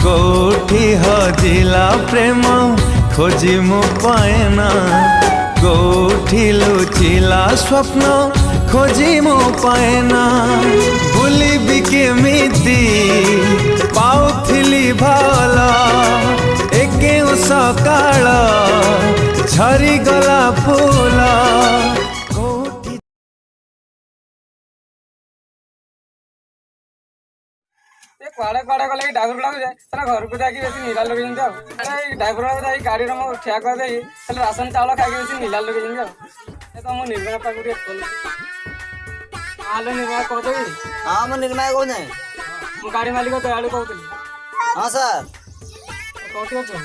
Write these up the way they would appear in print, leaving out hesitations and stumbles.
कोठी हजिला प्रेम खोजी मु पाएना कोठी लुचिला स्वप्न खोजी मु पाएना बुलिबी केमिति पाउथिली भला एके सकाळ झरी गला फूल कुआड़े कुआड़े गले ड्राइवर गुड़ा जाए घर को जाकि बेसी नीला लगे ड्राइवर गुड़ा गाड़ी ठिया कर राशन चाउल खाई बेसी नीला लगे तो मो निर्मला पाक हेलो निर्मला कहते हाँ मैं निर्मला कौन है मो गाड़ी मालिक दयालु कहते हाँ सर कौटी अच्छे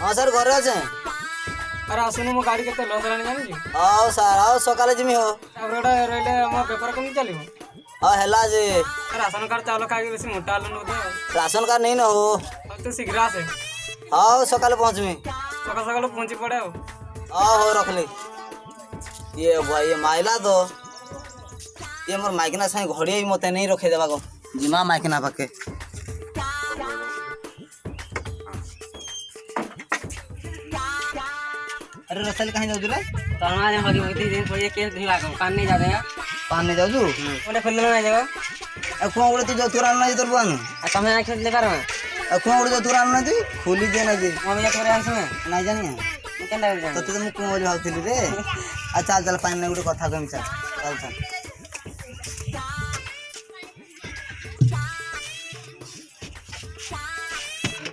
हाँ सर घर अच्छे अरे आसुन मो गाड़ी के लस है जानी आओ सर आओ सकाले जिमी हो रही मो बेपार कमी चलो हाँ हेला जे राशन कार्ड चाउल खाई बेसी मोटा हल राशन कार्ड नहीं ना हो तू शीघ्र आसे हाँ सकाले पहुँचमी सकाल सकाल पहुँची पड़े हाँ हो रख ले ये भाई ये माइला तो ये मोर माइकना साई घड़िया मत नहीं रखे देवा को जिमा माइकना पाके अरे रसल कहीं जाऊ रे तमा जे हगी होती दिन पड़े केस नहीं लागो कान नहीं जाते हैं पान नहीं जाऊ ओले फुल ना जाओ अखुआ उड़े तू जो तुरान नहीं तोर बान तमे आ खेत ले कर अखुआ उड़े जो तुरान नहीं खोली दे ना जी मम्मी या करे आंस में नहीं जानी केंदा जानी तो तुम को बोल भावथिली रे अच्छा चल पान नहीं उड़े कथा कम चल चल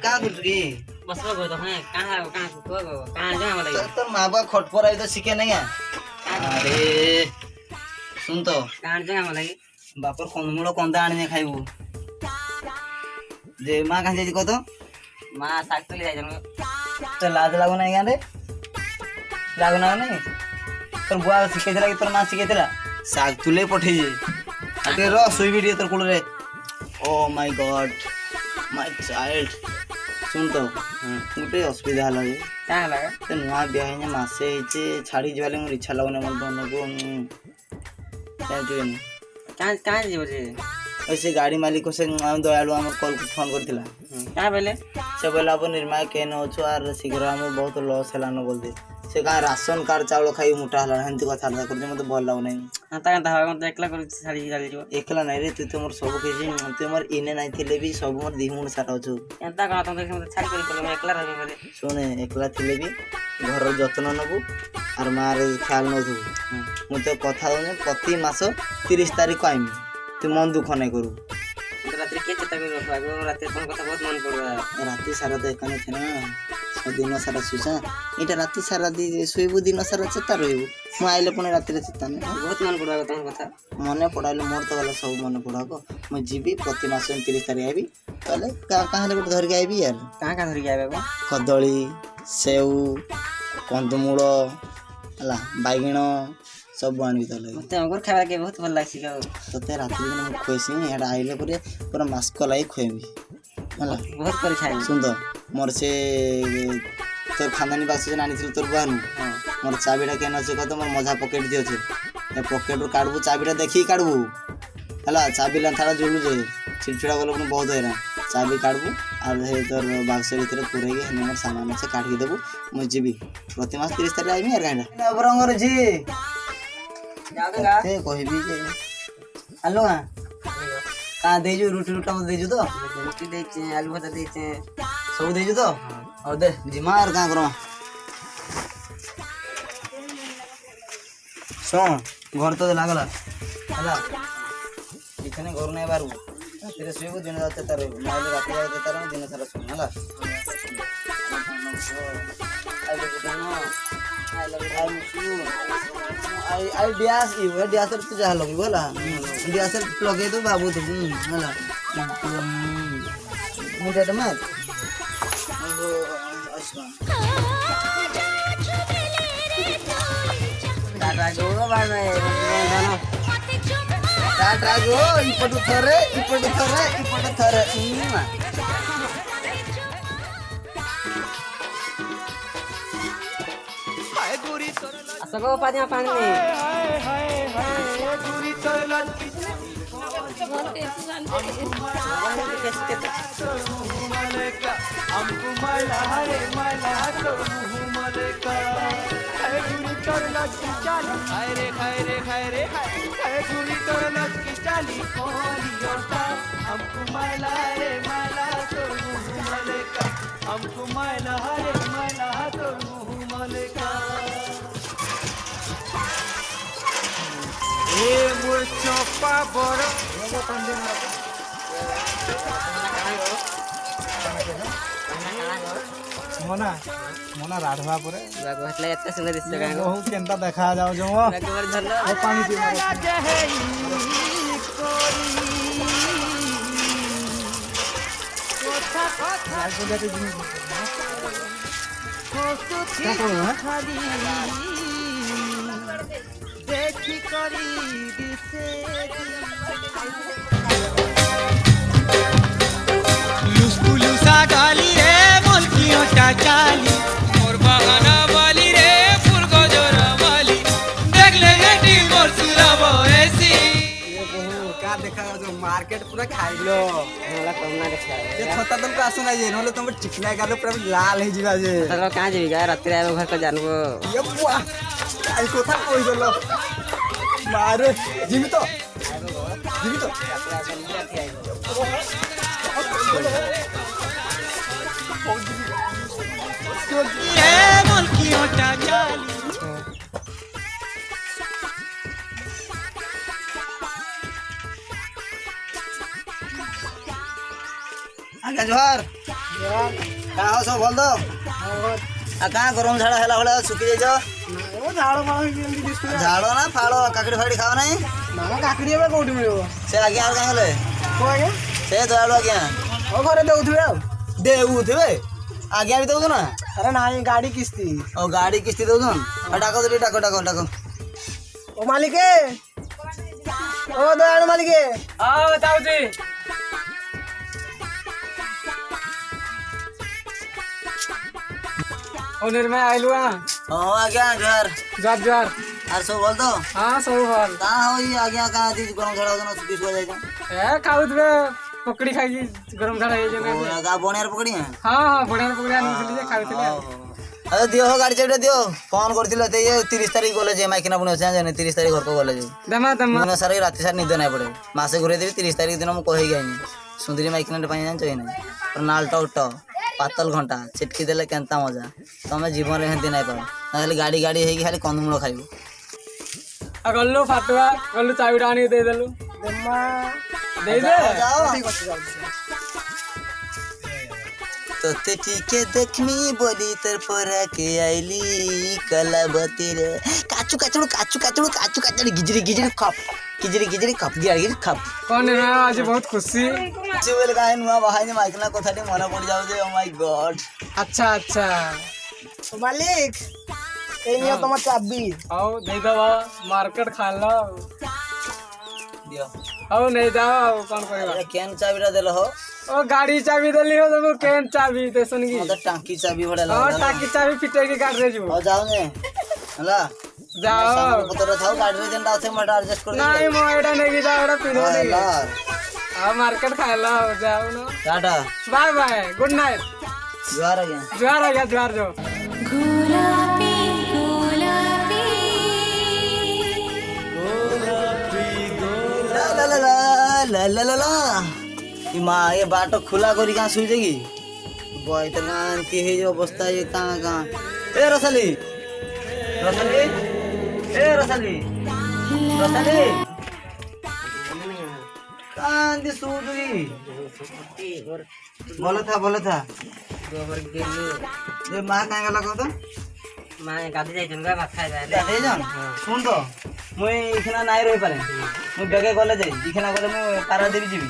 का कुछ की बस गो तो है कहां जा वाला तो मां बाप खट पर आई तो सीखे नहीं है अरे सुन तो कहां जा वाला बापर कंदमूल कंदा आने खाइबू जे मां कहां जाई को तो मां साकतली जाय जन तो लाज लागो नहीं गाने लागो ना नहीं तोर बुआ सिखेतला कि तोर मां सिखेतला साग तुले पठे जे अटे रो सोई वीडियो तोर कुल रे oh my god my child सुन तो गोटे असुविधा हला जे का लगा तो नुआ बिया है मासे हे छाड़ी जवाले मोर इच्छा लागो ना मोर दोनों को क्या जो कहां जीव जे ऐसे गाड़ी मालिक से दयालु आम कॉल फोन करथिला का बेले से बोला अब निर्माय के न छु आर शीघ्र हम बहुत लॉस हेलानो बोल दे से का राशन कार्ड चावल खाई मोटा हला हंती कथा कर दे मते भल लागो नै हां ता हवा मत एकला कर सारी गाड़ी जो एकला नै रे तू तो मोर सब के जी तू मोर इने नै थिले भी सब मोर दिमुण सारा छु एंता का त देख मत छाड़ी कर मैं एकला रहबे बोले सुने एकला थिले भी घर जत्न नबु आर मार ख्याल न थु मते कथा होने प्रति मास 30 तारिख आइम तू मन दुख नै करू रात्रि के चिंता करो भागो रात्रि तुम कथा बहुत मन पड़वा राति सारा तो एकाने थे ना दिन सारा सुसा इटा राति सारा दी सोइबु दिन सारा चेता रहबु मु आइले पुणे राति रे चेता नै बहुत मन पड़वा तुम कथा मने पड़ाइले मोर तो वाला सब मने पड़ाको मु जीबी प्रति मास 30 तारिख आइबी तले कहां ले धर के आइबी यार कहां धर के आबे कदली सेव कंदमूल हला बैगण सब आनी तले मते अगर खावा के बहुत भल लागसी का तते राति दिन मु खोइसी एडा आइले परे पूरा मास्क लाई खोइबी हला बहुत कर खाई सुन तो मोर से तोर खानदानी बाक्स जे आनी तोर बहन मोर चाबीटा केन अछि कत मोर मजा पॉकेट दियो छे ए पॉकेट रो काढबू चाबीटा देखि काढबू हला चाबी लंथारा जोलु जे चिड़चिड़ा गलो न बहुत हैरा चाबी काढबू आर हे तोर बाक्स भीतर पुरे के हने मोर सामान से काढ के देबू मु जीबी प्रति मास 30 तारिख आइमी यार गांडा अबरंगर जी जाऊंगा ते कहबी जे हेलो का देजू रोटी रोटा मत देजू तो रोटी दे छे आलू भजा दे छे सब देजू तो और दे जिमार का करो सुन घर तो लागला हला इखने घर नै बारू तेरे सुइबो दिन जाते तारे माइले रात जाते तारे दिन सारा सुन हला I love you no I love you miss you I डियास यू डियास तू जा लगी बोला डियास लगे तो बाबू तू हला मुझे तो मत टाटा गो बाय टाटा गो इपटु थरे असगो पानी में हमको मैला रे मैला तो मुँह मलेका खाए गुड़ी तोर लटकी चाली खाए रे खाए रे खाए रे खाए गुड़ी तोर लटकी चाली कोरियोटा हमको मैला रे मैला तो मुँह मलेका हमको मैला रे मैला तो मुँह मलेका ए मोर चोपा बड़ मोना मोना राधवा परे એટલે એତେ સુંદર દિસતો કાંગો बहु केनता देखा जाओ जो એકવાર ધરલો ए पानी पी लुसकुलुसा डाली रे मुल्कियों चा चाली मोर बहाना वाली रे फुल गजरा वाली देख ले गटी मोर सुराबो ऐसी का देखा जो मार्केट पूरा खाइलो मला कमना देखा जे खता तुमको आसु ना जे नले तुम चिकना गालो पूरा लाल हे जिबा जे तरो का जेबी गा रात्रि आबो घर को जानबो ये बुआ आई कोथा कोइ देलो मारे जिमी तो ये मुल्कियों चा चाली आगे जोहार का हो सब बोल दो आ का गरम झाड़ा हेला होला सुखी जाइजो ओ झाड़ो मारो जल्दी दिसतो झाड़ो ना फाड़ो काकड़ी फाकड़ी खाओ नहीं ना काकड़ी में कोठी मिलबो से आगे और कहां गले को आगे से झाड़ो आगे ओ घरे देउथबे आ देऊ थेबे आगे भी दो ना अरे नाही गाड़ी किस्ती ओ गाड़ी किस्ती दो जन डाको दे डाको ओ मालिक ओ दयालु मालिक हाँ बताओ जी ओ निर्मय आइलु ओ आगे जोहार जर जर आर सब बोल दो हाँ सब भल का हो ये आगे का दी गरम झाड़ा होना सुखी सो जाइजो ए खाउतबे पकड़ी खाई गरम झाड़ा हे जने ओ का बोनेर पकड़ी है हाँ हाँ बढ़िया पकड़ी आनी जे खाउतले अरे दियो हो गाड़ी चाबिटा दियो फोन करथिलो ते ये 30 तारीख गले जे माइकिना पुणे से जाने 30 तारीख घर को गले जे दमा दमा मन सारी रात सारी निद नहीं पड़े मासे घुरे देवी 30 तारीख दिन मु कहि गइनी सुंदरी माइकिना पानी जान चाहिए नहीं और नाल टॉट पातल घंटा चिटकी देले केनता मजा तमे जीवन रे हंती नहीं पाओ खाली गाड़ी गाड़ी हेगी खाली कंदमुळ खाइबो आ गल्लो फाटवा गल्लो चाबिटा आनी दे देलु देम्मा दे दे जाओ ठीक ଅଛି तोते ठीके देखमी बोली तर परा के आईली कलाबती रे काचू काचू गिजरी खप गिजरी खप कौन है आज बहुत खुशी चुवेल गाय नुआ बहाई माइकना कथाटी मना पड़ जाऊ जे ओ माय गॉड अच्छा अच्छा ओ मालिक ए नियो तम चाबी आओ दे दवा मार्केट खा लो दियो आओ नहीं जाओ कौन करेगा अरे केन चाबीटा देलो हो ओ गाड़ी चाबी देली हो तो केन चाबी ते सुन की मत टांकी चाबी भड़े और ला टाकी चाबी फिटे की गाड़ी रे जो हो जाओ ने हला जाओ सामने पतर थाओ गाड़ी रे जंडा से मट एडजस्ट कर नहीं मोएडा नहीं जाओ एडा पिनो नहीं ला आओ मार्केट खा लो जाओ ना ta-ta bye bye good night जुआर आ गया जुआर आ गया जुआर जो गुलाबी गुलाबी ला ई मां ये बाटो खुला करी का सुई देगी बय त गांती हे जो अवस्था ये का ए रसली कांदी सुई बोला था गोबर गेलु ये मां का गला को तो मां गादी जाई जंगा भात खाइ जाले दे जान सुन तो मुई इखना नाइ रहि पारे मुई बेगे गले जाई इखना गले मु पारादीप जीवी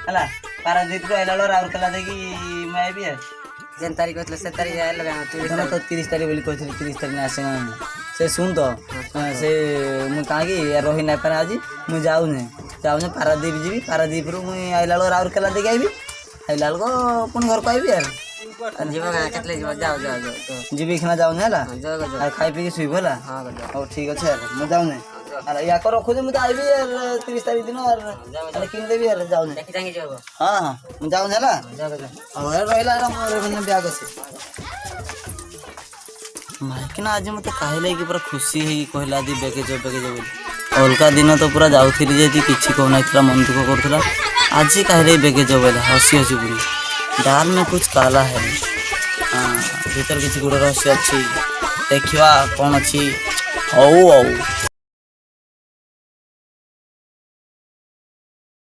हला पारादीप रो एलालो राउरकेला देगी मैं भी है जेन तारीख होतले से तारीख आए लगा तू इतना तो 30 तारीख बोली कहथि 30 तारीख ना आसे से सुन तो से मु कागी रहि नाइ पारे आज मु जाऊ ने पारादीप जीवी पारादीप रो मु आइलालो राउरकेला देगी आइबी आइलाल को पुन घर को आइबी यार जीवा केतले जीवा जाओ जाओ जीवी इखना जाऊ ने हला जाओ और खाइ पी के सुइबो हला हां जाओ ओ ठीक अछि यार मु जाऊ ने ଆରେ ୟାକ ରଖୁଛି ମୁଁ ତ ଆଇବି 30 ତାରିଖ ଦିନ ଆରେ କିଣିଦେବି ଆରେ ଯାଉନି ଦେଖି ଚାହିଁକି ଯିବ ହଁ ହଁ ମୁଁ ଯାଉନି ହେଲା ଯାଅ ଯାଅ ଆଉ ଏ ରହିଲା ମୋର ବ୍ୟାଗ୍ ଅଛି ମାଇକିନା ଆଜି ମତେ କାହିଁ ଲାଗି ପୁରା ଖୁସି ହେଇକି କହିଲା ଆଜି ବେଗେଜ ବୋଲି ଅଲଗା ଦିନ ତ ପୁରା ଯାଉଥିଲି ଯେ କିଛି କହୁନଥିଲା ମନ ଦୁଃଖ କରୁଥିଲା ଆଜି କାହିଁ ଲାଗି ବେଗେଜ ବୋଇଲା ହସି ପୁରୀ ଡାଲ में कुछ काला है ଭିତରେ କିଛି ଗୁଡ଼ ରହସ୍ୟ ଅଛି ଦେଖିବା କ'ଣ ଅଛି ହଉ